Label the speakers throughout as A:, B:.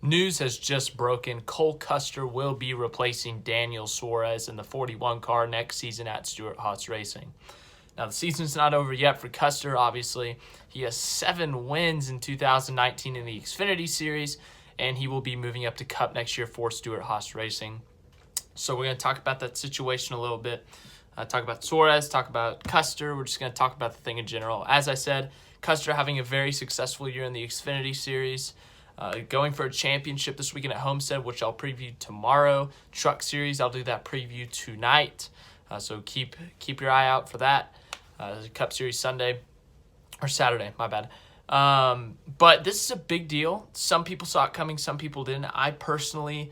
A: News has just broken. Cole Custer will be replacing Daniel Suarez in the 41 car next season at Stewart-Haas Racing. Now, the season's not over yet for Custer, obviously. He has 7 wins in 2019 in the Xfinity Series, and he will be moving up to Cup next year for Stewart-Haas Racing. So we're going to talk about that situation a little bit. Talk about Suarez, talk about Custer. We're just going to talk about the thing in general. As I said, Custer having a very successful year in the Xfinity Series. Going for a championship this weekend at Homestead, which I'll preview tomorrow. Truck Series, I'll do that preview tonight. So keep your eye out for that. Cup Series Sunday or Saturday, my bad. But this is a big deal. Some people saw it coming, some people didn't. I personally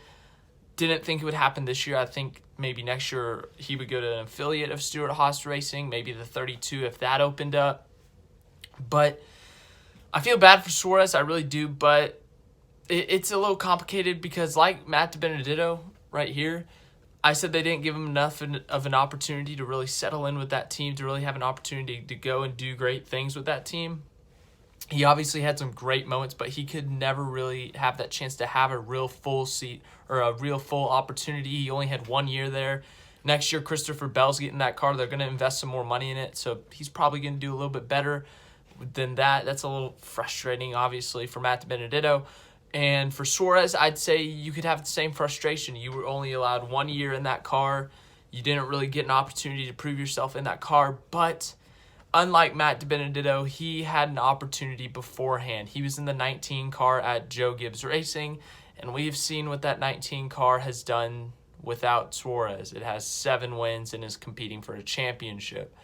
A: didn't think it would happen this year. I think maybe next year he would go to an affiliate of Stewart-Haas Racing, maybe the 32 if that opened up. But I feel bad for Suarez, I really do, but it's a little complicated because like Matt DiBenedetto right here, I said they didn't give him enough of an opportunity to really settle in with that team, to really have an opportunity to go and do great things with that team. He obviously had some great moments, but he could never really have that chance to have a real full seat or a real full opportunity. He only had 1 year there. Next year, Christopher Bell's getting that car. They're going to invest some more money in it, so he's probably going to do a little bit better than that. That's a little frustrating, obviously, for Matt DiBenedetto. And for Suarez, I'd say you could have the same frustration. You were only allowed 1 year in that car. You didn't really get an opportunity to prove yourself in that car. But unlike Matt DiBenedetto, he had an opportunity beforehand. He was in the 19 car at Joe Gibbs Racing, and we've seen what that 19 car has done without Suarez. It has 7 wins and is competing for a championship.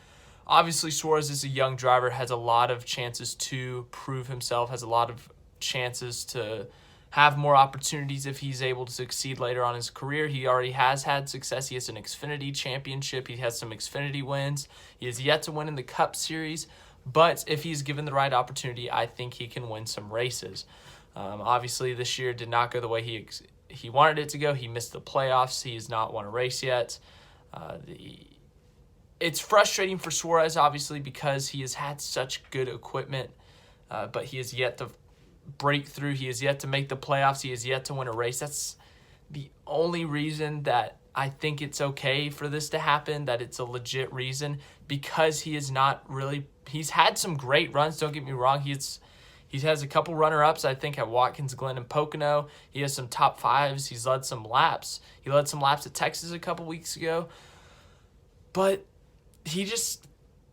A: Obviously, Suarez is a young driver, has a lot of chances to prove himself, has a lot of chances to have more opportunities if he's able to succeed later on in his career. He already has had success. He has an Xfinity championship. He has some Xfinity wins. He has yet to win in the Cup Series, but if he's given the right opportunity, I think he can win some races. Obviously, this year did not go the way he wanted it to go. He missed the playoffs. He has not won a race yet. It's frustrating for Suarez, obviously, because he has had such good equipment, but he has yet to break through. He has yet to make the playoffs. He has yet to win a race. That's the only reason that I think it's okay for this to happen, that it's a legit reason, because he is not really – he's had some great runs, don't get me wrong. He has a couple runner-ups, I think, at Watkins Glen and Pocono. He has some top fives. He's led some laps. He led some laps at Texas a couple weeks ago. But he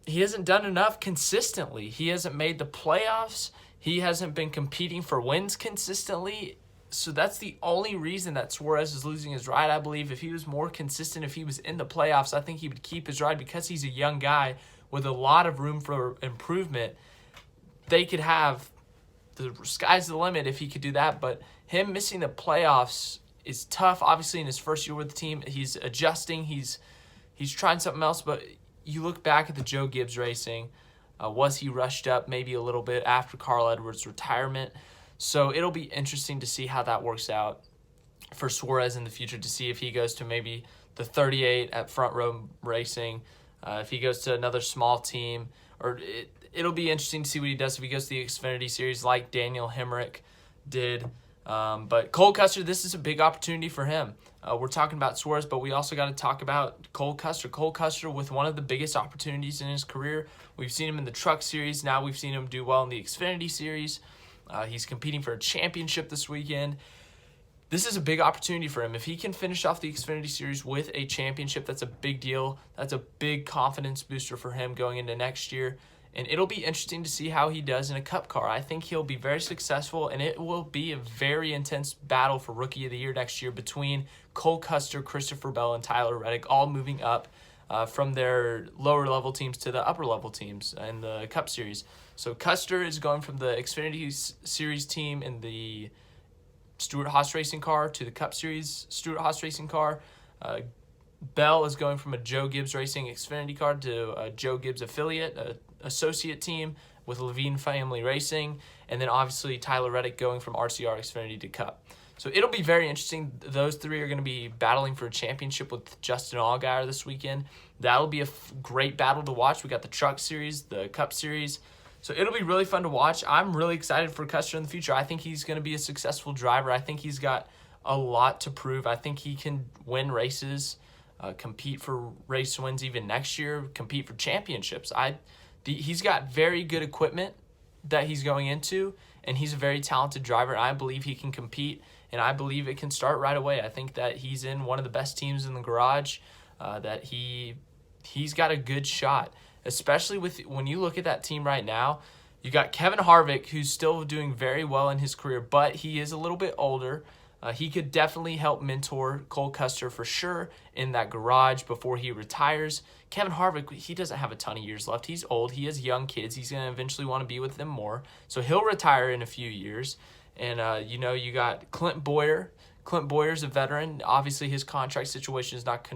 A: hasn't done enough consistently. He hasn't made the playoffs. He hasn't been competing for wins consistently. So that's the only reason that Suarez is losing his ride, I believe. If he was more consistent, if he was in the playoffs, I think he would keep his ride because he's a young guy with a lot of room for improvement. They could have the sky's the limit if he could do that, but him missing the playoffs is tough. Obviously, in his first year with the team, he's adjusting. He's trying something else, but you look back at the Joe Gibbs Racing, was he rushed up maybe a little bit after Carl Edwards' retirement? So it'll be interesting to see how that works out for Suarez in the future, to see if he goes to maybe the 38 at Front Row Racing, if he goes to another small team, or it'll be interesting to see what he does if he goes to the Xfinity Series like Daniel Hemrick did. But Cole Custer, this is a big opportunity for him. We're talking about Suarez, but we also got to talk about Cole Custer. Cole Custer with one of the biggest opportunities in his career. We've seen him in the Truck Series. Now we've seen him do well in the Xfinity Series. He's competing for a championship this weekend. This is a big opportunity for him. If he can finish off the Xfinity Series with a championship, that's a big deal. That's a big confidence booster for him going into next year. And it'll be interesting to see how he does in a Cup car. I think he'll be very successful, and it will be a very intense battle for Rookie of the Year next year between Cole Custer, Christopher Bell, and Tyler Reddick, all moving up from their lower-level teams to the upper-level teams in the Cup Series. So Custer is going from the Xfinity Series team in the Stewart-Haas Racing car to the Cup Series Stewart-Haas Racing car. Bell is going from a Joe Gibbs Racing Xfinity car to a Joe Gibbs affiliate, associate team with Levine Family Racing, and then obviously Tyler Reddick going from RCR Xfinity to Cup. So it'll be very interesting. Those three are going to be battling for a championship with Justin Allgaier this weekend. That'll be a great battle to watch. We got the Truck Series, the Cup Series. So it'll be really fun to watch. I'm really excited for Custer in the future. I think he's going to be a successful driver. I think he's got a lot to prove. I think he can win races, compete for race wins even next year, compete for championships. He's got very good equipment that he's going into, and he's a very talented driver. I believe he can compete, and I believe it can start right away. I think that he's in one of the best teams in the garage, that he's got a good shot, especially when you look at that team right now. You got Kevin Harvick, who's still doing very well in his career, but he is a little bit older. He could definitely help mentor Cole Custer for sure in that garage before he retires. Kevin Harvick, he doesn't have a ton of years left. He's old. He has young kids. He's going to eventually want to be with them more. So he'll retire in a few years. And, you got Clint Boyer. Clint Boyer's a veteran. Obviously, his contract situation is not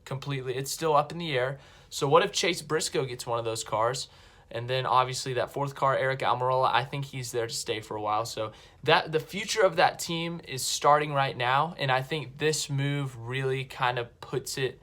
A: completely, it's still up in the air. So what if Chase Briscoe gets one of those cars? And then obviously that fourth car, Eric Almirola, I think he's there to stay for a while. So that the future of that team is starting right now, and I think this move really kind of puts it.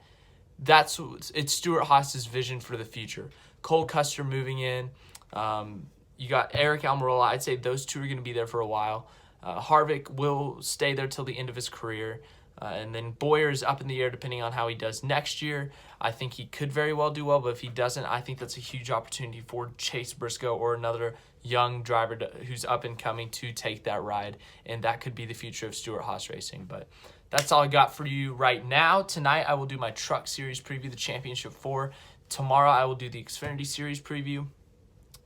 A: It's Stewart-Haas's vision for the future. Cole Custer moving in. You got Eric Almirola. I'd say those two are going to be there for a while. Harvick will stay there till the end of his career. And then Boyer's up in the air depending on how he does next year. I think he could very well do well, but if he doesn't, I think that's a huge opportunity for Chase Briscoe or another young driver who's up and coming to take that ride, and that could be the future of Stewart-Haas Racing. But that's all I got for you right now. Tonight I will do my Truck Series preview, the Championship 4. Tomorrow I will do the Xfinity Series preview,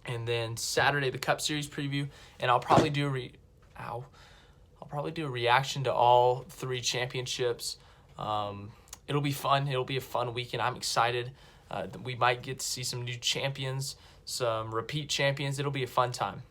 A: and then Saturday the Cup Series preview, and I'll probably do a reaction to all 3 championships. It'll be fun. It'll be a fun weekend. I'm excited. We might get to see some new champions, some repeat champions. It'll be a fun time.